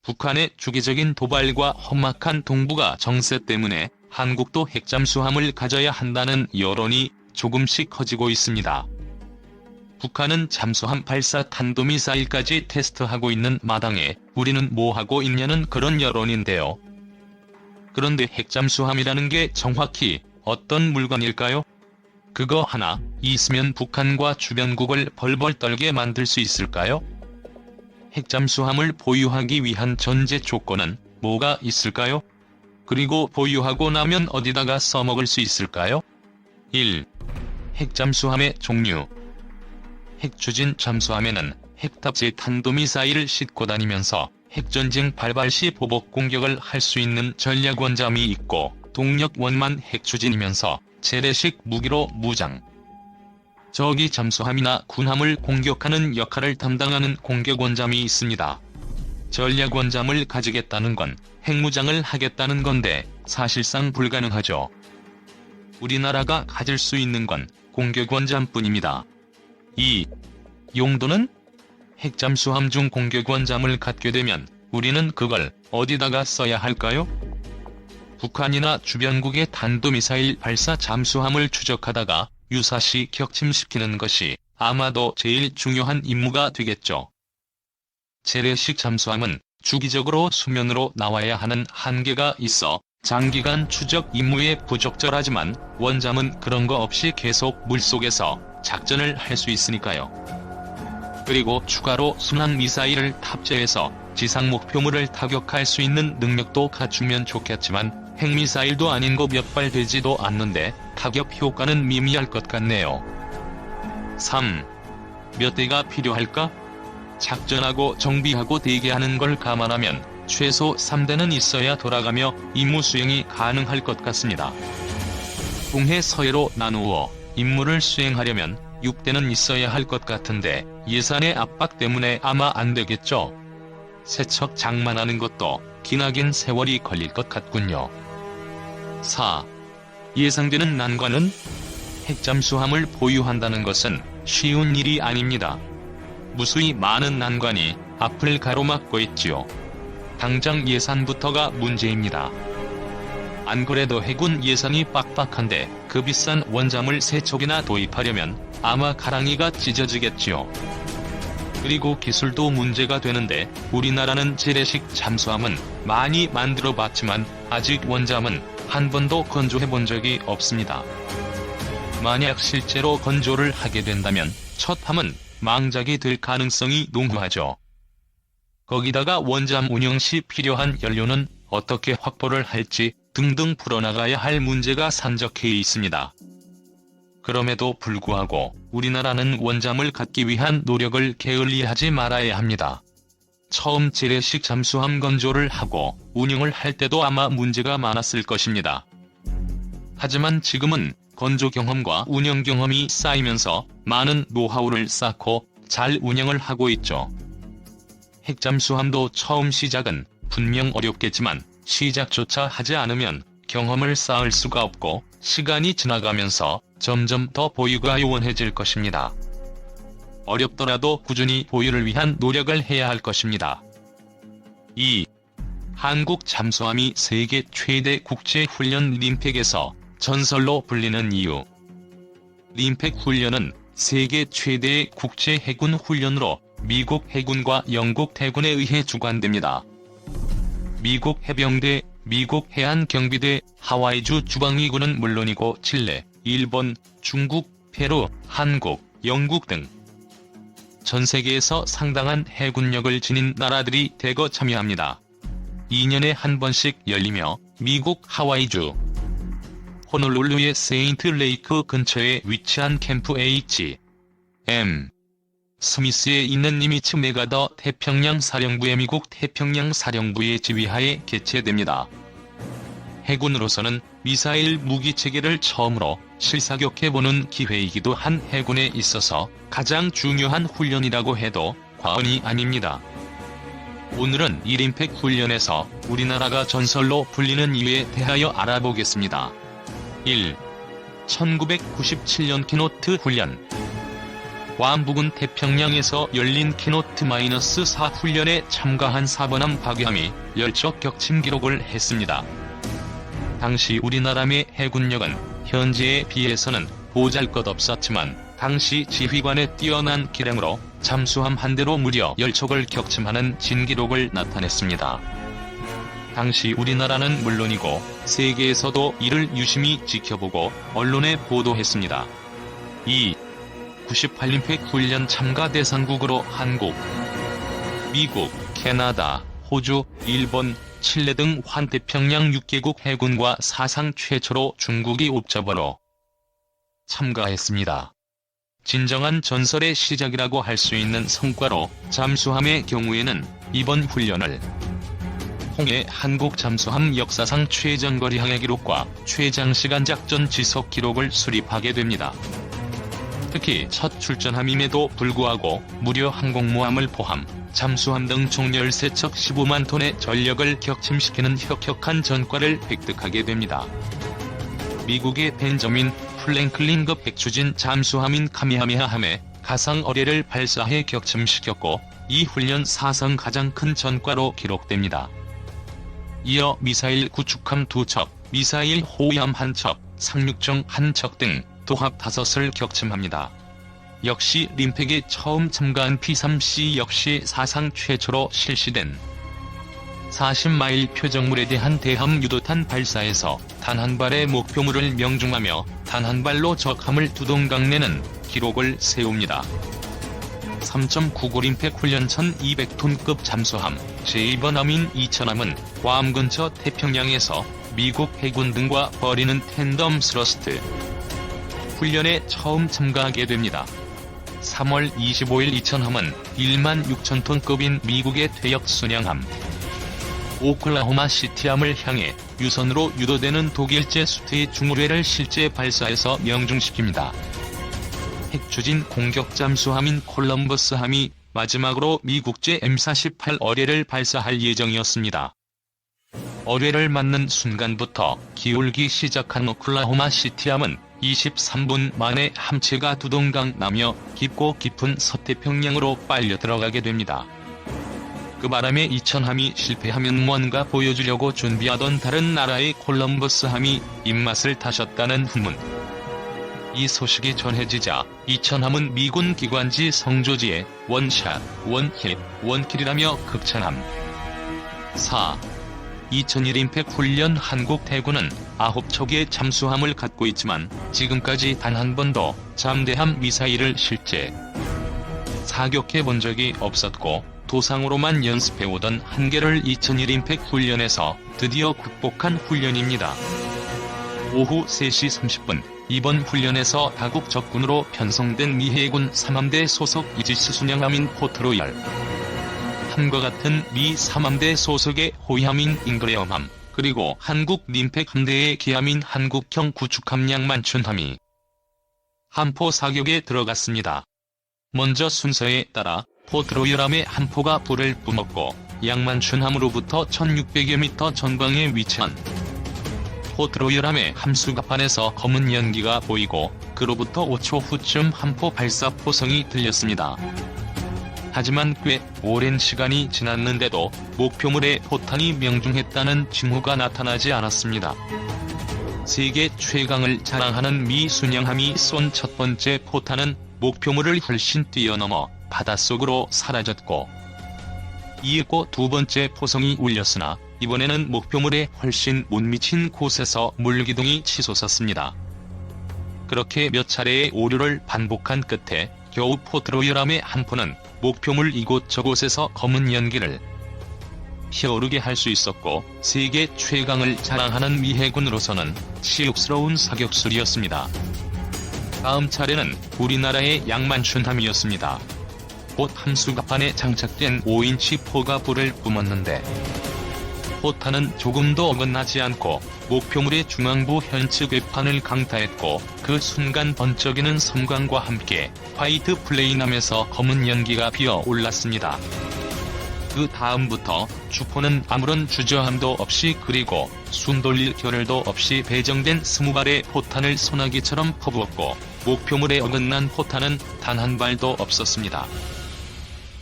북한의 주기적인 도발과 험악한 동북아 정세 때문에 한국도 핵잠수함을 가져야 한다는 여론이 조금씩 커지고 있습니다. 북한은 잠수함 발사 탄도미사일까지 테스트하고 있는 마당에 우리는 뭐하고 있냐는 그런 여론인데요. 그런데 핵잠수함이라는 게 정확히 어떤 물건일까요? 그거 하나 있으면 북한과 주변국을 벌벌 떨게 만들 수 있을까요? 핵잠수함을 보유하기 위한 전제 조건은 뭐가 있을까요? 그리고 보유하고 나면 어디다가 써먹을 수 있을까요? 1. 핵잠수함의 종류. 핵추진 잠수함에는 핵탑재 탄도미사일을 싣고 다니면서 핵전쟁 발발 시 보복 공격을 할 수 있는 전략원잠이 있고, 동력원만 핵추진이면서 재래식 무기로 무장. 적이 잠수함이나 군함을 공격하는 역할을 담당하는 공격원잠이 있습니다. 전략원잠을 가지겠다는 건 핵무장을 하겠다는 건데 사실상 불가능하죠. 우리나라가 가질 수 있는 건 공격원잠뿐입니다. 2. 용도는? 핵잠수함 중 공격원잠을 갖게 되면 우리는 그걸 어디다가 써야 할까요? 북한이나 주변국의 탄도미사일 발사 잠수함을 추적하다가 유사시 격침시키는 것이 아마도 제일 중요한 임무가 되겠죠. 재래식 잠수함은 주기적으로 수면으로 나와야 하는 한계가 있어 장기간 추적 임무에 부적절하지만 원잠은 그런 거 없이 계속 물속에서 작전을 할 수 있으니까요. 그리고 추가로 순항미사일을 탑재해서 지상 목표물을 타격할 수 있는 능력도 갖추면 좋겠지만 핵미사일도 아닌 거 몇 발 되지도 않는데 타격 효과는 미미할 것 같네요. 3. 몇 대가 필요할까? 작전하고 정비하고 대기하는 걸 감안하면 최소 3대는 있어야 돌아가며 임무 수행이 가능할 것 같습니다. 동해 서해로 나누어 임무를 수행하려면 6대는 있어야 할 것 같은데 예산의 압박 때문에 아마 안 되겠죠. 세척 장만하는 것도 기나긴 세월이 걸릴 것 같군요. 4. 예상되는 난관은? 핵잠수함을 보유한다는 것은 쉬운 일이 아닙니다. 무수히 많은 난관이 앞을 가로막고 있지요. 당장 예산부터가 문제입니다. 안 그래도 해군 예산이 빡빡한데 그 비싼 원잠을 3척이나 도입하려면 아마 가랑이가 찢어지겠지요. 그리고 기술도 문제가 되는데 우리나라는 재래식 잠수함은 많이 만들어 봤지만 아직 원잠은 한 번도 건조해본 적이 없습니다. 만약 실제로 건조를 하게 된다면 첫 함은 망작이 될 가능성이 농후하죠. 거기다가 원잠 운영 시 필요한 연료는 어떻게 확보를 할지 등등 풀어나가야 할 문제가 산적해 있습니다. 그럼에도 불구하고 우리나라는 원잠을 갖기 위한 노력을 게을리하지 말아야 합니다. 처음 재래식 잠수함 건조를 하고 운영을 할 때도 아마 문제가 많았을 것입니다. 하지만 지금은 건조 경험과 운영 경험이 쌓이면서 많은 노하우를 쌓고 잘 운영을 하고 있죠. 핵잠수함도 처음 시작은 분명 어렵겠지만 시작조차 하지 않으면 경험을 쌓을 수가 없고 시간이 지나가면서 점점 더 보유가 요원해질 것입니다. 어렵더라도 꾸준히 보유를 위한 노력을 해야 할 것입니다. 2. 한국 잠수함이 세계 최대 국제훈련 림팩에서 전설로 불리는 이유. 림팩 훈련은 세계 최대의 국제 해군 훈련으로 미국 해군과 영국 해군에 의해 주관됩니다. 미국 해병대, 미국 해안경비대, 하와이주 주방위군은 물론이고 칠레, 일본, 중국, 페루, 한국, 영국 등 전 세계에서 상당한 해군력을 지닌 나라들이 대거 참여합니다. 2년에 한 번씩 열리며 미국 하와이주 호놀룰루의 세인트 레이크 근처에 위치한 캠프 H.M. 스미스에 있는 니미츠 메가더 태평양 사령부의 미국 태평양 사령부의 지휘하에 개최됩니다. 해군으로서는 미사일 무기체계를 처음으로 실사격해보는 기회이기도 한 해군에 있어서 가장 중요한 훈련이라고 해도 과언이 아닙니다. 오늘은 이 림팩 훈련에서 우리나라가 전설로 불리는 이유에 대하여 알아보겠습니다. 1. 1997년 키노트 훈련. 괌 부근 태평양에서 열린 키노트-4 훈련에 참가한 4번함 박유함이 열척 격침 기록을 했습니다. 당시 우리나라의 해군력은 현재에 비해서는 보잘것없었지만 당시 지휘관의 뛰어난 기량으로 잠수함 한 대로 무려 열척을 격침하는 진기록을 나타냈습니다. 당시 우리나라는 물론이고 세계에서도 이를 유심히 지켜보고 언론에 보도했습니다. 98올림픽 훈련 참가 대상국으로 한국, 미국, 캐나다, 호주, 일본, 칠레 등 환태평양 6개국 해군과 사상 최초로 중국이 옵저버로 참가했습니다. 진정한 전설의 시작이라고 할 수 있는 성과로 잠수함의 경우에는 이번 훈련을 통해 한국 잠수함 역사상 최장거리 항해 기록과 최장시간 작전 지속 기록을 수립하게 됩니다. 특히 첫 출전함임에도 불구하고 무려 항공모함을 포함 잠수함 등 총 13척 15만 톤의 전력을 격침시키는 혁혁한 전과를 획득하게 됩니다. 미국의 벤저민 프랭클린급 백추진 잠수함인 카미하메하함에 가상 어뢰를 발사해 격침시켰고 이 훈련 사상 가장 큰 전과로 기록됩니다. 이어 미사일 구축함 2척, 미사일 호위함 1척, 상륙정 1척 등 도합 5을 격침합니다. 역시 림팩에 처음 참가한 P3C 역시 사상 최초로 실시된 40마일 표적물에 대한 대함 유도탄 발사에서 단 한 발의 목표물을 명중하며 단 한 발로 적함을 두동강내는 기록을 세웁니다. 3.99올림픽 훈련 1200톤급 잠수함 제2번함인 이천함은 괌 근처 태평양에서 미국 해군 등과 벌이는 텐덤 스러스트 훈련에 처음 참가하게 됩니다. 3월 25일 이천함은 1만 6천톤급인 미국의 퇴역 순양함 오클라호마 시티함을 향해 유선으로 유도되는 독일제 수트의 중후뢰를 실제 발사해서 명중시킵니다. 핵추진 공격 잠수함인 콜럼버스함이 마지막으로 미국제 M48 어뢰를 발사할 예정이었습니다. 어뢰를 맞는 순간부터 기울기 시작한 오클라호마 시티함은 23분 만에 함체가 두동강 나며 깊고 깊은 서태평양으로 빨려 들어가게 됩니다. 그 바람에 이천함이 실패하면 뭔가 보여주려고 준비하던 다른 나라의 콜럼버스함이 입맛을 다셨다는 후문. 이 소식이 전해지자 이천함은 미군 기관지 성조지에 원샷, 원힛, 원킬이라며 극찬함. 4. 2001올림픽 훈련 한국 대군은 9척의 잠수함을 갖고 있지만 지금까지 단 한 번도 잠대함 미사일을 실제 사격해 본 적이 없었고 도상으로만 연습해오던 한계를 2001올림픽 훈련에서 드디어 극복한 훈련입니다. 오후 3시 30분 이번 훈련에서 다국 적군으로 편성된 미 해군 3함대 소속 이지스 순양함인 포트로열 함과 같은 미 3함대 소속의 호위함인 잉그레엄함 그리고 한국 림팩 함대의 기함인 한국형 구축함 양만춘함이 함포 사격에 들어갔습니다. 먼저 순서에 따라 포트로열함의 함포가 불을 뿜었고 양만춘함으로부터 1600여 미터 전방에 위치한 포트로열함의 함수갑판에서 검은 연기가 보이고 그로부터 5초 후쯤 함포 발사 포성이 들렸습니다. 하지만 꽤 오랜 시간이 지났는데도 목표물에 포탄이 명중했다는 징후가 나타나지 않았습니다. 세계 최강을 자랑하는 미 순양함이 쏜 첫 번째 포탄은 목표물을 훨씬 뛰어넘어 바닷속으로 사라졌고 이윽고 두 번째 포성이 울렸으나 이번에는 목표물에 훨씬 못 미친 곳에서 물기둥이 치솟았습니다. 그렇게 몇 차례의 오류를 반복한 끝에 겨우 포트로열함의 함포는 목표물 이곳저곳에서 검은 연기를 피어오르게 할 수 있었고 세계 최강을 자랑하는 미 해군으로서는 치욕스러운 사격술이었습니다. 다음 차례는 우리나라의 양만춘함이었습니다. 곧 함수갑판에 장착된 5인치 포가 불을 뿜었는데 포탄은 조금도 어긋나지 않고 목표물의 중앙부 현측 외판을 강타했고 그 순간 번쩍이는 섬광과 함께 화이트 플레인함에서 검은 연기가 피어 올랐습니다. 그 다음부터 주포는 아무런 주저함도 없이 그리고 숨 돌릴 겨를도 없이 배정된 20발의 포탄을 소나기처럼 퍼부었고 목표물에 어긋난 포탄은 단 한 발도 없었습니다.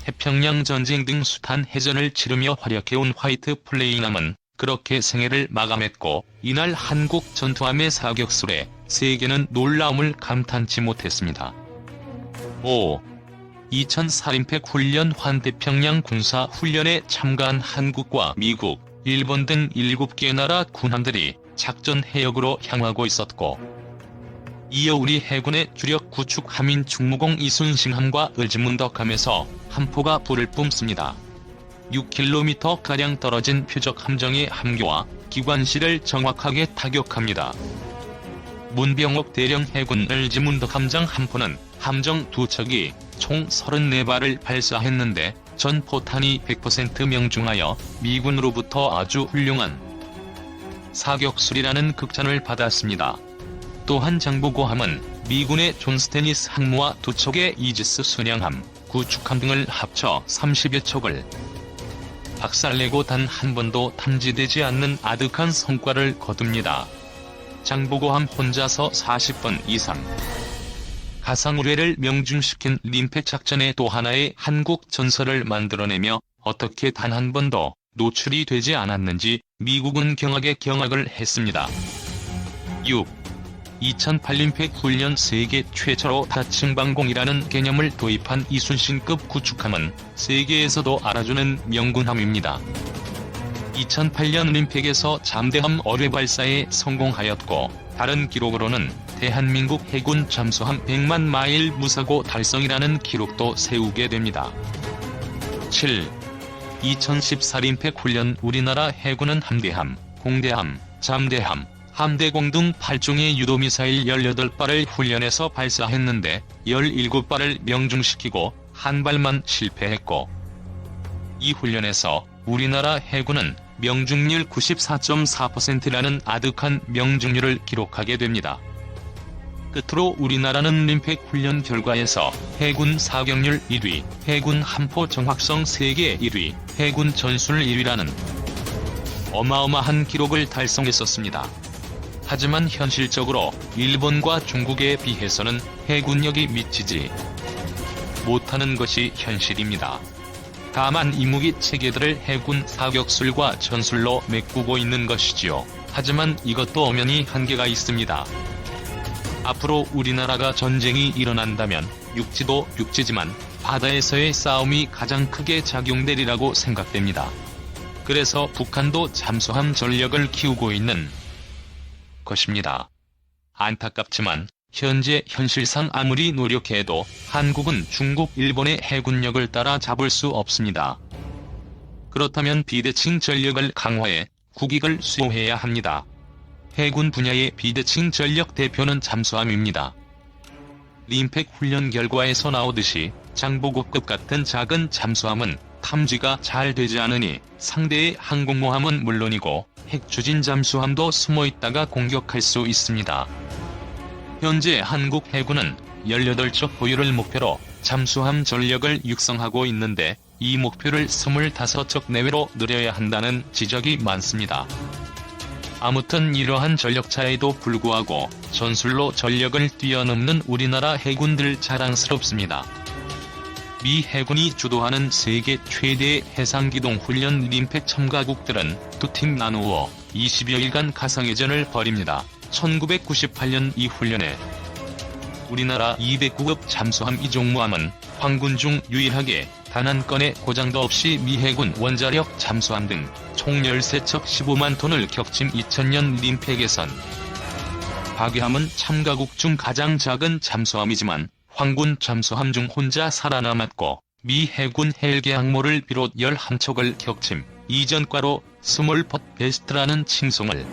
태평양 전쟁 등 숱한 해전을 치르며 활약해온 화이트 플레이남은 그렇게 생애를 마감했고 이날 한국 전투함의 사격술에 세계는 놀라움을 감탄치 못했습니다. 5. 2004 림팩 훈련 환태평양 군사훈련에 참가한 한국과 미국, 일본 등 7개 나라 군함들이 작전 해역으로 향하고 있었고 이어 우리 해군의 주력 구축 함인 충무공 이순신함과 을지문덕함에서 함포가 불을 뿜습니다. 6km가량 떨어진 표적 함정의 함교와 기관실을 정확하게 타격합니다. 문병옥 대령 해군 을지문덕 함정 함포는 함정 2척이 총 34발을 발사했는데 전 포탄이 100% 명중하여 미군으로부터 아주 훌륭한 사격술이라는 극찬을 받았습니다. 또한 장보고함은 미군의 존 스테니스 항모와 2척의 이지스 순양함, 구축함 등을 합쳐 30여 척을 박살내고 단 한 번도 탐지되지 않는 아득한 성과를 거둡니다. 장보고함 혼자서 40번 이상 가상우뢰를 명중시킨 림팩 작전의 또 하나의 한국 전설을 만들어내며 어떻게 단 한 번도 노출이 되지 않았는지 미국은 경악에 경악을 했습니다. 6. 2008 림팩 훈련 세계 최초로 다층방공이라는 개념을 도입한 이순신급 구축함은 세계에서도 알아주는 명군함입니다. 2008년 림팩에서 잠대함 어뢰 발사에 성공하였고 다른 기록으로는 대한민국 해군 잠수함 100만 마일 무사고 달성이라는 기록도 세우게 됩니다. 7. 2014 림팩 훈련 우리나라 해군은 함대함, 공대함, 잠대함, 함대공 등 8종의 유도미사일 18발을 훈련에서 발사했는데 17발을 명중시키고 한 발만 실패했고 이 훈련에서 우리나라 해군은 명중률 94.4%라는 아득한 명중률을 기록하게 됩니다. 끝으로 우리나라는 림팩 훈련 결과에서 해군 사격률 1위, 해군 함포 정확성 세계 1위, 해군 전술 1위라는 어마어마한 기록을 달성했었습니다. 하지만 현실적으로 일본과 중국에 비해서는 해군력이 미치지 못하는 것이 현실입니다. 다만 이 무기 체계들을 해군 사격술과 전술로 메꾸고 있는 것이지요. 하지만 이것도 엄연히 한계가 있습니다. 앞으로 우리나라가 전쟁이 일어난다면 육지도 육지지만 바다에서의 싸움이 가장 크게 작용되리라고 생각됩니다. 그래서 북한도 잠수함 전력을 키우고 있는 것입니다. 안타깝지만 현재 현실상 아무리 노력해도 한국은 중국, 일본의 해군력을 따라잡을 수 없습니다. 그렇다면 비대칭 전력을 강화해 국익을 수호해야 합니다. 해군 분야의 비대칭 전력 대표는 잠수함입니다. 림팩 훈련 결과에서 나오듯이 장보고급 같은 작은 잠수함은 탐지가 잘 되지 않으니 상대의 항공모함은 물론이고 핵추진 잠수함도 숨어있다가 공격할 수 있습니다. 현재 한국 해군은 18척 보유를 목표로 잠수함 전력을 육성하고 있는데 이 목표를 25척 내외로 늘려야 한다는 지적이 많습니다. 아무튼 이러한 전력차에도 불구하고 전술로 전력을 뛰어넘는 우리나라 해군들 자랑스럽습니다. 미 해군이 주도하는 세계 최대의 해상기동훈련 림팩 참가국들은 두 팀 나누어 20여일간 가상해전을 벌입니다. 1998년 이 훈련에 우리나라 209급 잠수함 이종무함은 황군 중 유일하게 단 한 건의 고장도 없이 미 해군 원자력 잠수함 등 총 13척 15만 톤을 격침. 2000년 림팩에선 박유함은 참가국 중 가장 작은 잠수함이지만 황군 잠수함 중 혼자 살아남았고 미 해군 헬기 항모를 비롯 11척을 격침. 이전과로 스몰폿 베스트라는 칭송을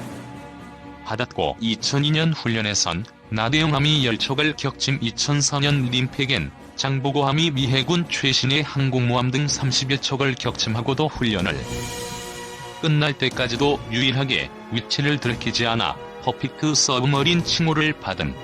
받았고 2002년 훈련에선 나대용함이 10척을 격침. 2004년 림팩엔 장보고함이 미 해군 최신의 항공모함 등 30여 척을 격침하고도 훈련을 끝날 때까지도 유일하게 위치를 들키지 않아 퍼펙트 서브머린 칭호를 받은